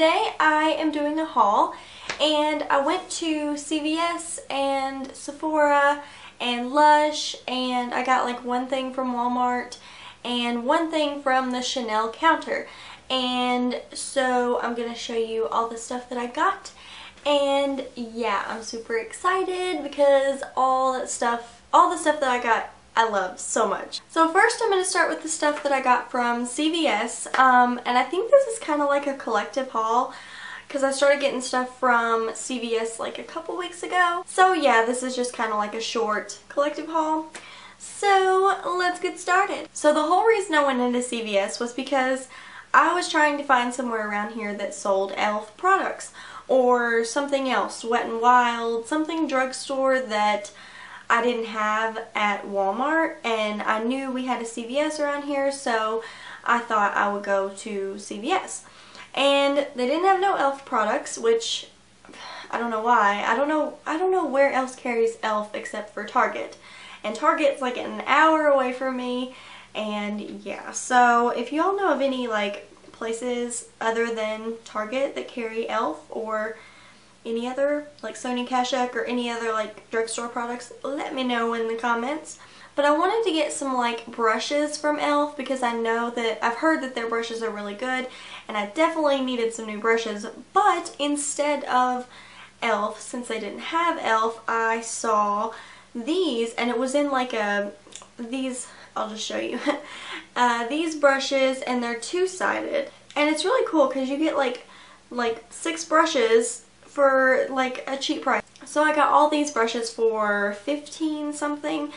today I am doing a haul, and I went to CVS and Sephora and Lush, and I got like one thing from Walmart and one thing from the Chanel counter. And so I'm gonna show you all the stuff that I got. And yeah, I'm super excited because all the stuff that I got I love so much. So first I'm going to start with the stuff that I got from CVS, and I think this is kind of like a collective haul because I started getting stuff from CVS like a couple weeks ago. So yeah, this is just kind of like a short collective haul. So let's get started. So the whole reason I went into CVS was because I was trying to find somewhere around here that sold e.l.f. products or something else, Wet n Wild, something drugstore that I didn't have at Walmart, and I knew we had a CVS around here, so I thought I would go to CVS. And they didn't have no e.l.f. products, which I don't know why. I don't know where else carries e.l.f. except for Target. And Target's like an hour away from me, and yeah. So if you all know of any like places other than Target that carry e.l.f. or any other like Sony Kashuk or any other like drugstore products, let me know in the comments. But I wanted to get some like brushes from e.l.f. because I know that I've heard that their brushes are really good, and I definitely needed some new brushes. But instead of e.l.f., since they didn't have e.l.f., I saw these, and it was in like these, I'll just show you, these brushes, and they're two-sided, and it's really cool because you get like 6 brushes for like a cheap price. So I got all these brushes for 15 something,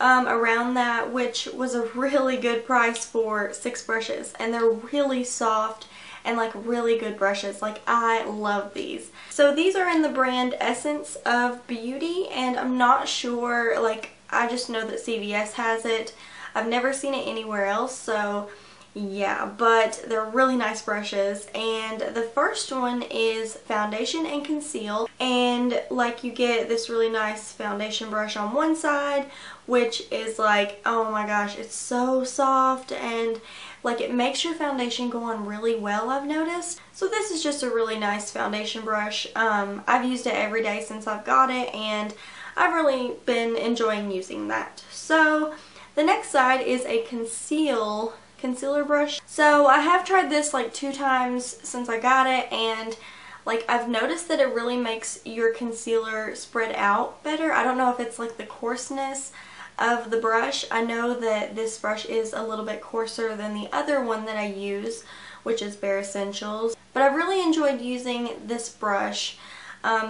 around that, which was a really good price for 6 brushes, and they're really soft and like really good brushes. Like, I love these. So these are in the brand Essence of Beauty, and I'm not sure, like, I just know that CVS has it. I've never seen it anywhere else, so yeah, but they're really nice brushes. And the first one is Foundation and Conceal, and like you get this really nice foundation brush on one side, which is like, oh my gosh, it's so soft, and like it makes your foundation go on really well, I've noticed. So this is just a really nice foundation brush. I've used it every day since I've got it, and I've really been enjoying using that. So the next side is a concealer brush. So I have tried this like 2 times since I got it, and like I've noticed that it really makes your concealer spread out better. I don't know if it's like the coarseness of the brush. I know that this brush is a little bit coarser than the other one that I use, which is Bare Essentials, but I've really enjoyed using this brush.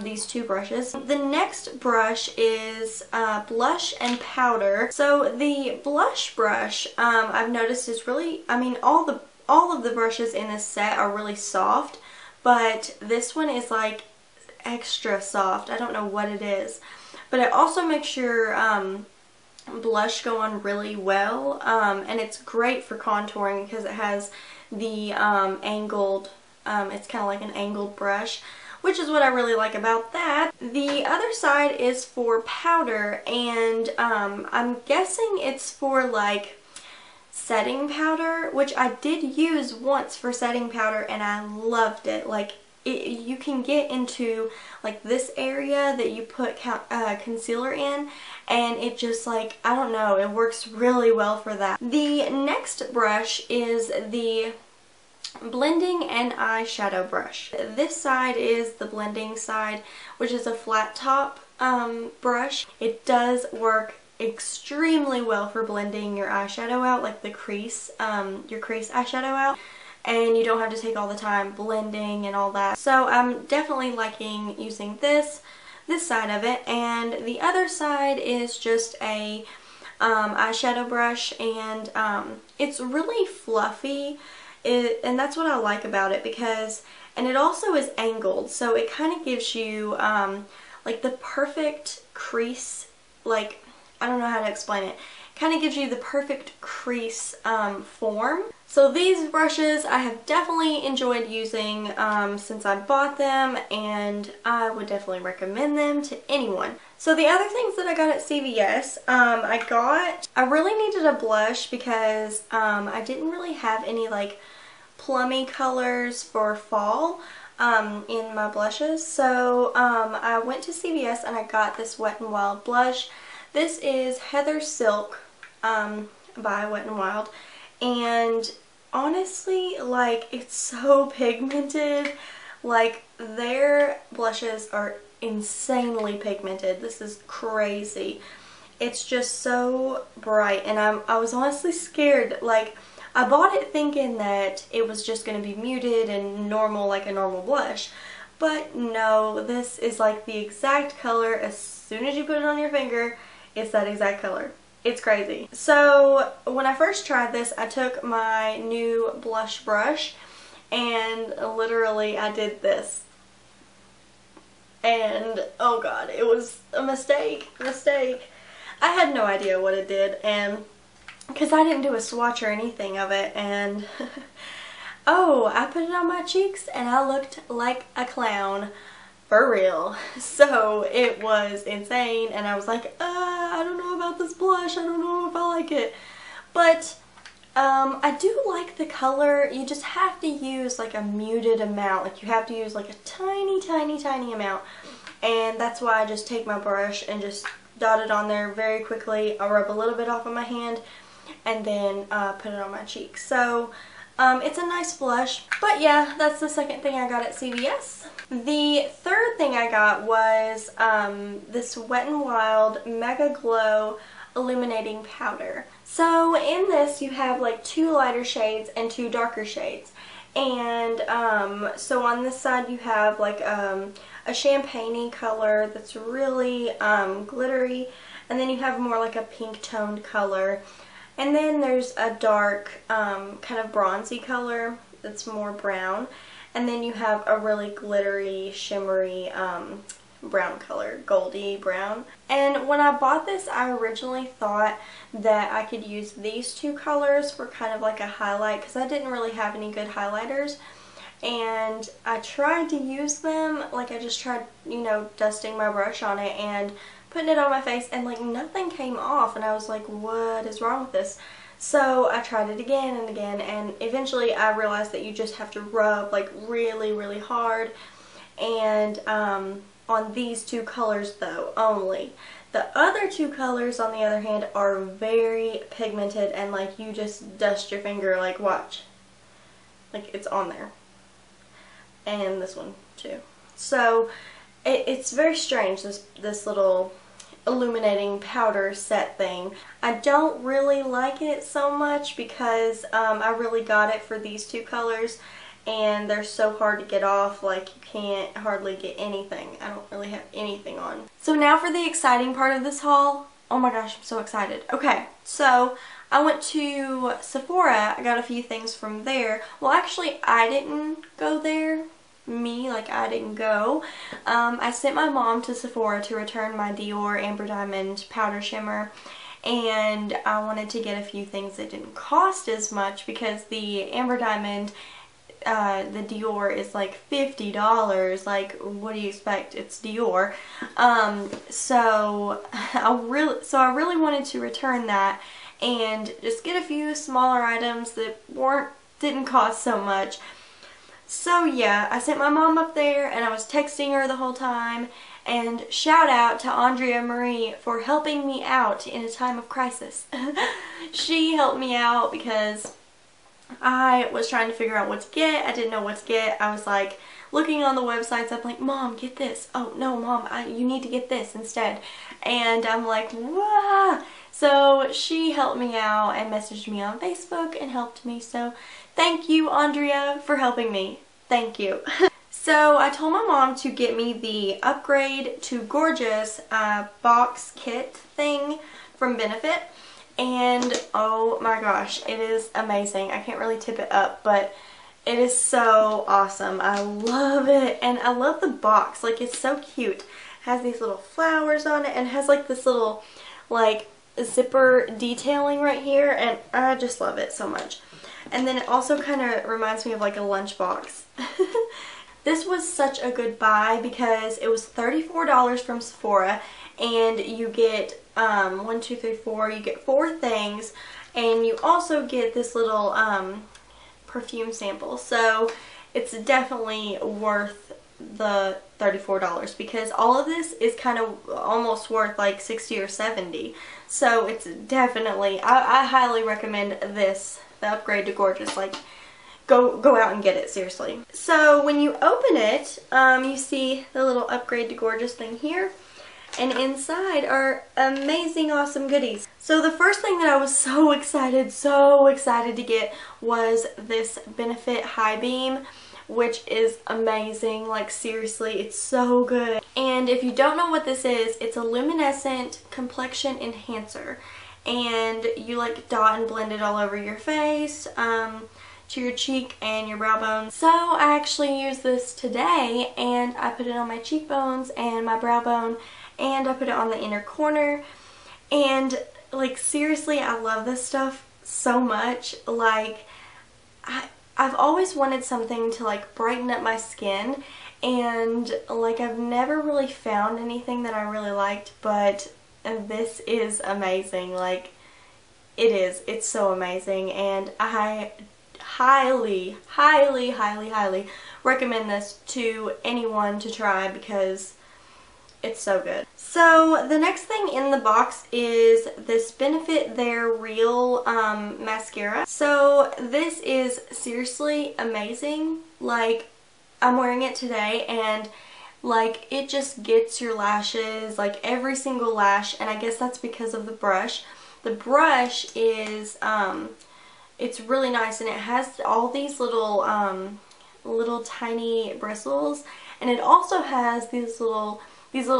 These 2 brushes. The next brush is blush and powder. So the blush brush, I've noticed is really, I mean, all of the brushes in this set are really soft, but this one is like extra soft. I don't know what it is, but it also makes your blush go on really well, and it's great for contouring because it has the angled, it's kind of like an angled brush, which is what I really like about that. The other side is for powder, and I'm guessing it's for like setting powder, which I did use once for setting powder, and I loved it. Like, you can get into like this area that you put concealer in, and it just like, I don't know, it works really well for that. The next brush is the blending and eyeshadow brush. This side is the blending side, which is a flat top brush. It does work extremely well for blending your eyeshadow out, like the crease, your crease eyeshadow out, and you don't have to take all the time blending and all that. So I'm definitely liking using this side of it. And the other side is just a eyeshadow brush, and it's really fluffy. And that's what I like about it, because, and it also is angled, so it kind of gives you like the perfect crease, like, I don't know how to explain it. Kind of gives you the perfect crease form. So these brushes I have definitely enjoyed using since I bought them, and I would definitely recommend them to anyone. So the other things that I got at CVS, I really needed a blush because I didn't really have any like plummy colors for fall. in my blushes. So I went to CVS and I got this Wet n Wild blush. This is Heather Silk by Wet n Wild, and honestly, like, it's so pigmented. Like, their blushes are insanely pigmented. This is crazy. It's just so bright, and I was honestly scared. Like, I bought it thinking that it was just going to be muted and normal, like a normal blush. But no, this is like the exact color. As soon as you put it on your finger, it's that exact color. It's crazy. So when I first tried this, I took my new blush brush and literally I did this. And oh god, it was a mistake. I had no idea what it did, and because I didn't do a swatch or anything of it, and oh, I put it on my cheeks and I looked like a clown. For real. So it was insane, and I was like, I don't know about this blush. I don't know if I like it. But I do like the color. You just have to use like a muted amount. Like, you have to use like a tiny amount. And that's why I just take my brush and just dot it on there very quickly. I'll rub a little bit off of my hand and then put it on my cheeks. So it's a nice blush. But yeah, that's the second thing I got at CVS. The third thing I got was this Wet n Wild Mega Glow Illuminating Powder. So in this you have like 2 lighter shades and 2 darker shades. And so on this side you have like a champagne-y color that's really glittery. And then you have more like a pink toned color. And then there's a dark kind of bronzy color that's more brown. And then you have a really glittery, shimmery brown color, goldy brown. And when I bought this, I originally thought that I could use these 2 colors for kind of like a highlight, because I didn't really have any good highlighters. And I tried to use them, like I just tried, you know, dusting my brush on it and putting it on my face, and like nothing came off, and I was like, what is wrong with this? So I tried it again and again, and eventually I realized that you just have to rub like really hard. And on these 2 colors though, only. The other 2 colors, on the other hand, are very pigmented, and like you just dust your finger, like watch. Like, it's on there. And this one too. So it's very strange, this little illuminating powder set thing. I don't really like it so much because I really got it for these 2 colors, and they're so hard to get off. Like, you can't hardly get anything. I don't really have anything on. So now for the exciting part of this haul. Oh my gosh, I'm so excited. Okay, so I went to Sephora. I got a few things from there. Well, actually, I didn't go there. I didn't go. I sent my mom to Sephora to return my Dior Amber Diamond Powder Shimmer, and I wanted to get a few things that didn't cost as much, because the Amber Diamond, the Dior is like $50. Like, what do you expect? It's Dior. So I really wanted to return that and just get a few smaller items that didn't cost so much. So yeah, I sent my mom up there, and I was texting her the whole time. And shout out to Andrea Marie for helping me out in a time of crisis. She helped me out because I was trying to figure out what to get. I didn't know what to get. I was like looking on the websites. I'm like, Mom, get this. Oh no, Mom, you need to get this instead. And I'm like, wah. So she helped me out and messaged me on Facebook and helped me. So thank you, Andrea, for helping me. Thank you. So I told my mom to get me the Upgrade to Gorgeous box kit thing from Benefit. And oh my gosh, it is amazing. I can't really tip it up, but it is so awesome. I love it. And I love the box. Like, it's so cute. It has these little flowers on it, and it has like this little like zipper detailing right here, and I just love it so much. And then it also kind of reminds me of like a lunchbox. This was such a good buy because it was $34 from Sephora, and you get 1, 2, 3, 4. You get 4 things, and you also get this little perfume sample. So it's definitely worth the $34 because all of this is kind of almost worth like $60 or $70. So it's definitely, I highly recommend this, the Upgrade to Gorgeous. Like, go out and get it, seriously. So when you open it, you see the little Upgrade to Gorgeous thing here. And inside are amazing, awesome goodies. So the first thing that I was so excited to get was this Benefit High Beam, which is amazing. Like, seriously, it's so good. And if you don't know what this is, it's a luminescent complexion enhancer. And you like dot and blend it all over your face, to your cheek and your brow bones. So I actually used this today, and I put it on my cheekbones and my brow bone, and I put it on the inner corner. And like, seriously, I love this stuff so much. Like, I've always wanted something to like brighten up my skin, and like I've never really found anything that I really liked, but this is amazing. Like, it's so amazing, and I highly recommend this to anyone to try because it's so good. So the next thing in the box is this Benefit They're Real mascara. So this is seriously amazing. Like, I'm wearing it today, and like, it just gets your lashes, like every single lash, and I guess that's because of the brush. The brush is it's really nice, and it has all these little little tiny bristles, and it also has these little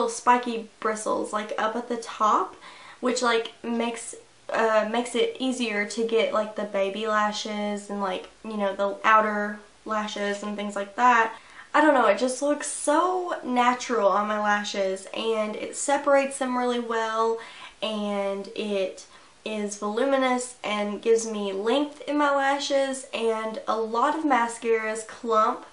spiky bristles like up at the top, which like makes it easier to get like the baby lashes and like, you know, the outer lashes and things like that. I don't know, it just looks so natural on my lashes, and it separates them really well, and it is voluminous and gives me length in my lashes. And a lot of mascaras clump.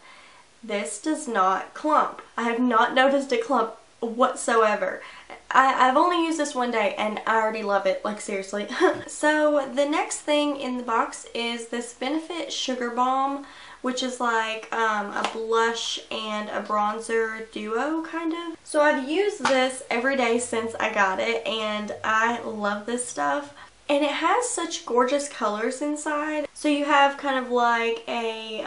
This does not clump. I have not noticed a clump whatsoever. I've only used this one day, and I already love it, like, seriously. So the next thing in the box is this Benefit Sugar Balm, which is like a blush and a bronzer duo, kind of. So I've used this every day since I got it, and I love this stuff. And it has such gorgeous colors inside. So you have kind of like a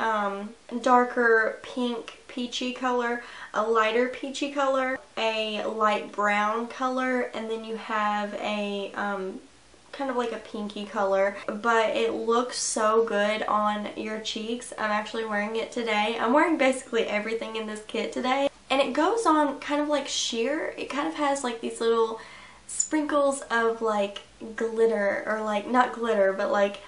darker pink peachy color, a lighter peachy color, a light brown color, and then you have a kind of like a pinky color. But it looks so good on your cheeks. I'm actually wearing it today. I'm wearing basically everything in this kit today. And it goes on kind of like sheer. It kind of has like these little sprinkles of like glitter, or like not glitter but like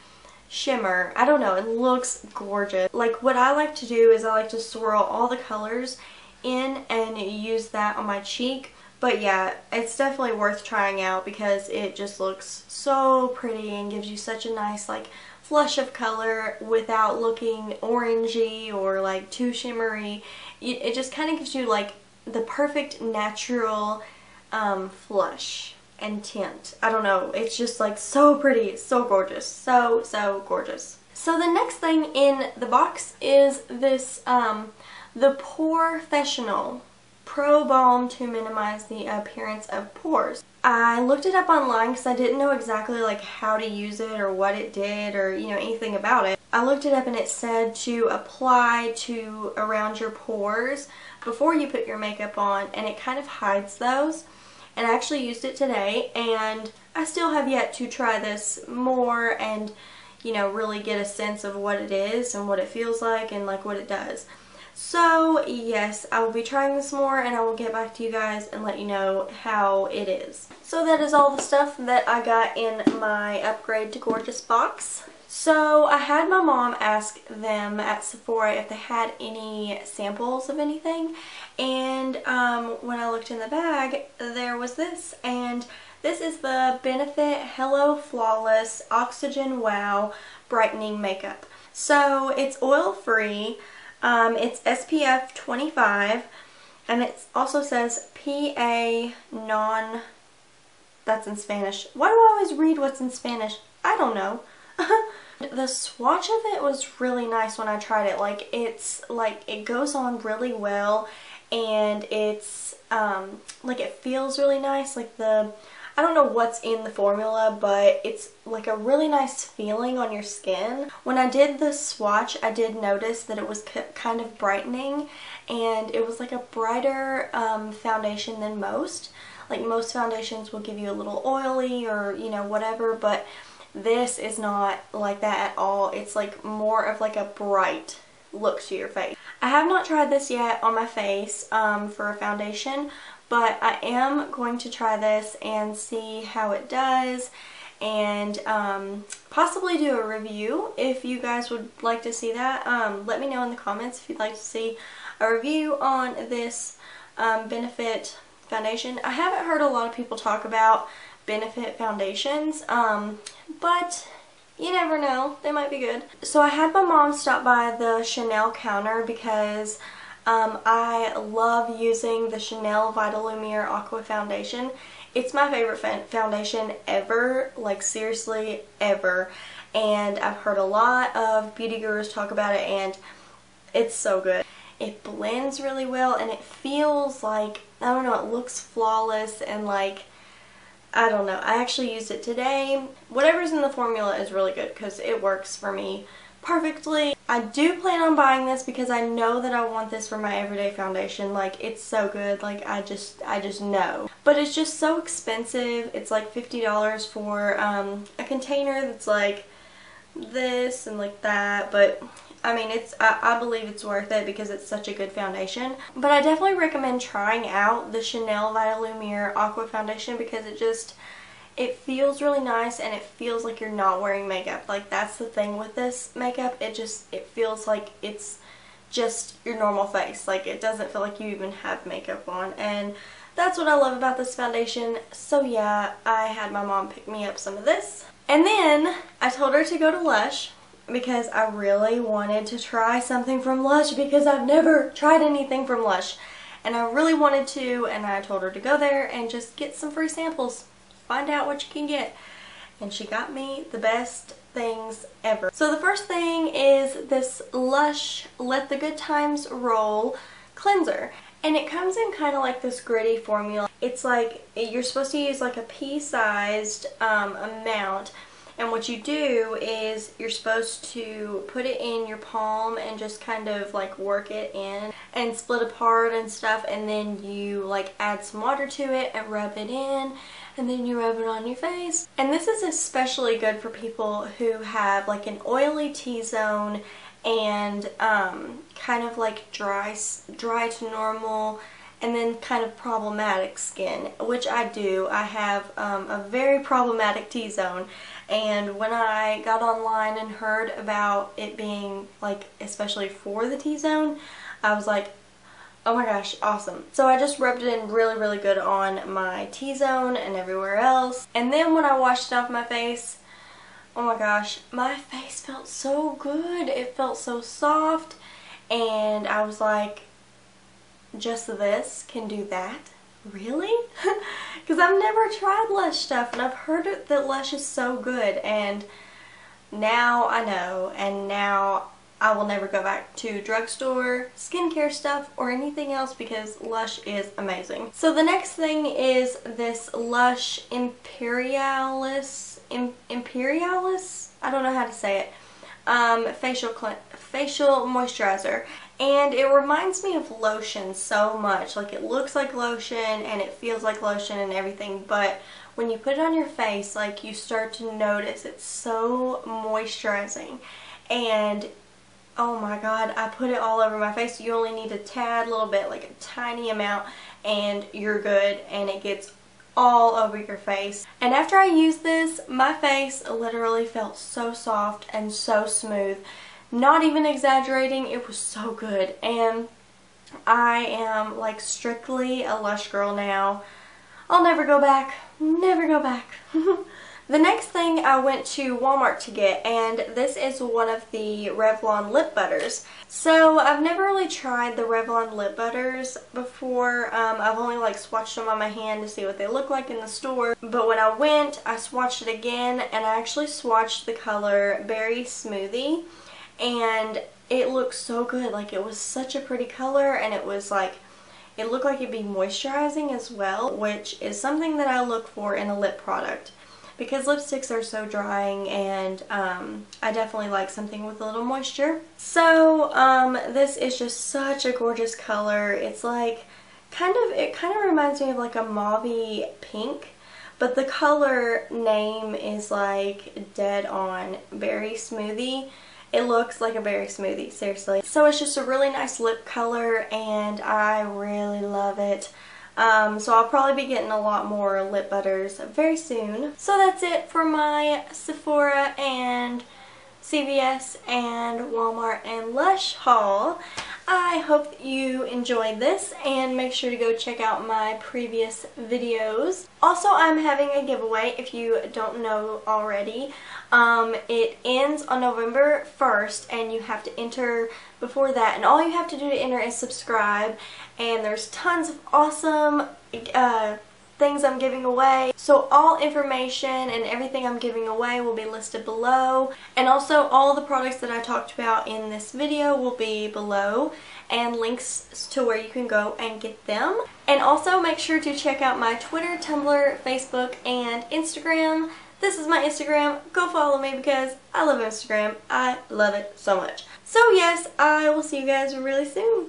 shimmer. I don't know, it looks gorgeous. Like, what I like to do is I like to swirl all the colors in and use that on my cheek. But yeah, it's definitely worth trying out because it just looks so pretty and gives you such a nice like flush of color without looking orangey or like too shimmery. It just kind of gives you like the perfect natural flush and tint. I don't know, it's just like so pretty, so gorgeous, so gorgeous. So the next thing in the box is this the POREfessional Pro Balm to minimize the appearance of pores. I looked it up online because I didn't know exactly like how to use it or what it did or, you know, anything about it. I looked it up, and it said to apply to around your pores before you put your makeup on, and it kind of hides those. And I actually used it today, and I still have yet to try this more and, you know, really get a sense of what it is and what it feels like and like what it does. So yes, I will be trying this more, and I will get back to you guys and let you know how it is. So that is all the stuff that I got in my Upgrade to Gorgeous box. So I had my mom ask them at Sephora if they had any samples of anything, and when I looked in the bag, there was this, and this is the Benefit Hello Flawless Oxygen Wow Brightening Makeup. So it's oil-free, it's SPF 25, and it also says PA non, that's in Spanish. Why do I always read what's in Spanish? I don't know. The swatch of it was really nice when I tried it. Like, it's like it goes on really well, and it's like it feels really nice. Like I don't know what's in the formula, but it's like a really nice feeling on your skin. When I did the swatch, I did notice that it was kind of brightening, and it was like a brighter foundation than most. Like, most foundations will give you a little oily or, you know, whatever, but this is not like that at all. It's like more of like a bright look to your face. I have not tried this yet on my face for a foundation, but I am going to try this and see how it does, and possibly do a review if you guys would like to see that. Let me know in the comments if you'd like to see a review on this Benefit foundation. I haven't heard a lot of people talk about Benefit foundations, but you never know, they might be good. So I had my mom stop by the Chanel counter because I love using the Chanel Vital Lumiere Aqua Foundation. It's my favorite foundation ever, like seriously ever, and I've heard a lot of beauty gurus talk about it, and it's so good. It blends really well, and it feels like, I don't know, it looks flawless, and like, I don't know, I actually used it today. Whatever's in the formula is really good because it works for me perfectly. I do plan on buying this because I know that I want this for my everyday foundation. Like, it's so good. Like, I just know. But it's just so expensive. It's like $50 for a container that's like this and like that. But I mean, I believe it's worth it because it's such a good foundation. But I definitely recommend trying out the Chanel Vital Lumiere Aqua Foundation because it feels really nice, and it feels like you're not wearing makeup. Like, that's the thing with this makeup. It feels like it's just your normal face. Like, it doesn't feel like you even have makeup on, and that's what I love about this foundation. So yeah, I had my mom pick me up some of this. And then I told her to go to Lush because I really wanted to try something from Lush because I've never tried anything from Lush. And I really wanted to, and I told her to go there and just get some free samples. Find out what you can get. And she got me the best things ever. So the first thing is this Lush Let the Good Times Roll cleanser, and it comes in kind of like this gritty formula. It's like you're supposed to use like a pea-sized amount, and what you do is you're supposed to put it in your palm and just kind of like work it in and split apart and stuff, and then you like add some water to it and rub it in, and then you rub it on your face. And this is especially good for people who have like an oily T-zone and kind of like dry to normal, and then kind of problematic skin, which I do. I have a very problematic T-zone, and when I got online and heard about it being like especially for the T-zone, I was like, oh my gosh, awesome. So I just rubbed it in really, really good on my T-zone and everywhere else. And then when I washed it off my face, oh my gosh, my face felt so good. It felt so soft, and I was like, just this can do that? Really? Because I've never tried Lush stuff, and I've heard that Lush is so good, and now I know, and now I will never go back to drugstore skincare stuff or anything else because Lush is amazing. So the next thing is this Lush Imperialis, I don't know how to say it, facial moisturizer. And it reminds me of lotion so much. Like, it looks like lotion and it feels like lotion and everything, but when you put it on your face, like, you start to notice it's so moisturizing. And oh my god, I put it all over my face. You only need a tad little bit, like a tiny amount, and you're good, and it gets all over your face. And after I used this, my face literally felt so soft and so smooth. Not even exaggerating, it was so good. And I am like strictly a Lush girl now. I'll never go back. Never go back. The next thing I went to Walmart to get, and this is one of the Revlon lip butters. So I've never really tried the Revlon lip butters before. I've only like swatched them on my hand to see what they look like in the store. But when I went, I swatched it again, and I actually swatched the color Berry Smoothie, and it looked so good. Like, it was such a pretty color, and it was like, it looked like it'd be moisturizing as well, which is something that I look for in a lip product, because lipsticks are so drying, and I definitely like something with a little moisture. So this is just such a gorgeous color. It's like it kind of reminds me of like a mauve-y pink, but the color name is like dead on Berry Smoothie. It looks like a berry smoothie, seriously. So it's just a really nice lip color, and I really love it. So I'll probably be getting a lot more lip butters very soon. So that's it for my Sephora and CVS and Walmart and Lush haul. I hope that you enjoyed this, and make sure to go check out my previous videos. Also, I'm having a giveaway if you don't know already. It ends on November 1st, and you have to enter before that, and all you have to do to enter is subscribe, and there's tons of awesome things I'm giving away. So all information and everything I'm giving away will be listed below, and also all the products that I talked about in this video will be below, and links to where you can go and get them. And also make sure to check out my Twitter, Tumblr, Facebook, and Instagram. This is my Instagram. Go follow me because I love Instagram. I love it so much. So yes, I will see you guys really soon.